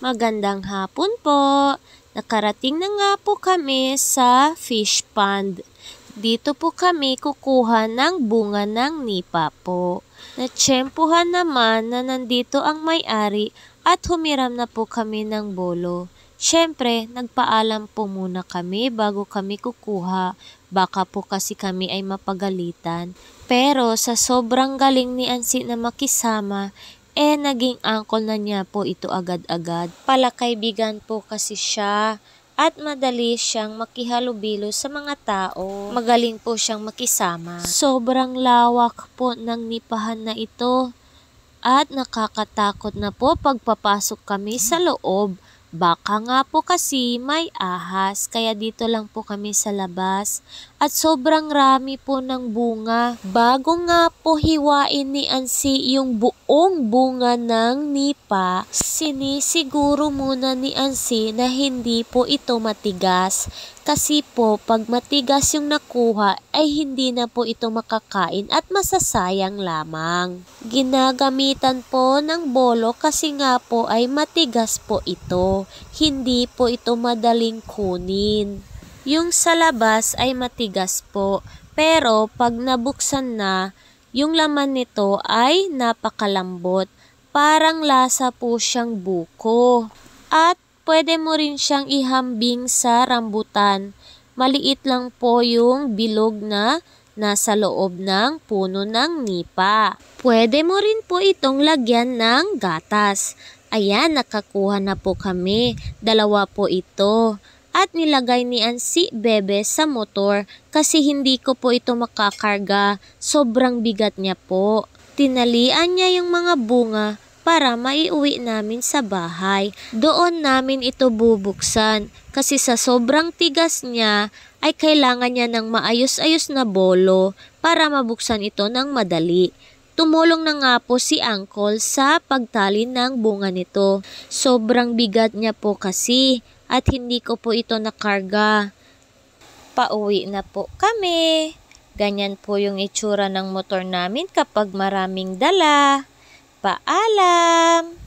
Magandang hapon po. Nakarating na nga po kami sa fish pond. Dito po kami kukuha ng bunga ng nipa po. Natsyempohan naman na nandito ang may-ari at humiram na po kami ng bolo. Siyempre, nagpaalam po muna kami bago kami kukuha. Baka po kasi kami ay mapagalitan. Pero sa sobrang galing ni Ansi na makisama, naging uncle na niya po ito agad-agad. Palakaibigan po kasi siya at madali siyang makihalubilo sa mga tao. Magaling po siyang makisama. Sobrang lawak po ng nipahan na ito at nakakatakot na po pagpapasok kami sa loob. Baka nga po kasi may ahas, kaya dito lang po kami sa labas. At sobrang rami po ng bunga. Bago nga po hiwain ni Ansi yung buong bunga ng nipa, sinisiguro muna ni Ansi na hindi po ito matigas. Kasi po pag matigas yung nakuha ay hindi na po ito makakain at masasayang lamang. Ginagamitan po ng bolo kasi nga po ay matigas po ito. Hindi po ito madaling kunin. Yung sa labas ay matigas po, pero pag nabuksan na, yung laman nito ay napakalambot. Parang lasa po siyang buko. At pwede mo rin siyang ihambing sa rambutan. Maliit lang po yung bilog na nasa loob ng puno ng nipa. Pwede mo rin po itong lagyan ng gatas. Ayan, nakakuha na po kami. 2 po ito. At nilagay ni Ansi Bebe sa motor kasi hindi ko po ito makakarga. Sobrang bigat niya po. Tinalian niya yung mga bunga para maiuwi namin sa bahay. Doon namin ito bubuksan kasi sa sobrang tigas niya ay kailangan niya ng maayos-ayos na bolo para mabuksan ito ng madali. Tumulong na nga po si Uncle sa pagtali ng bunga nito. Sobrang bigat niya po kasi at hindi ko po ito nakarga. Pauwi na po kami. Ganyan po yung itsura ng motor namin kapag maraming dala. Paalam!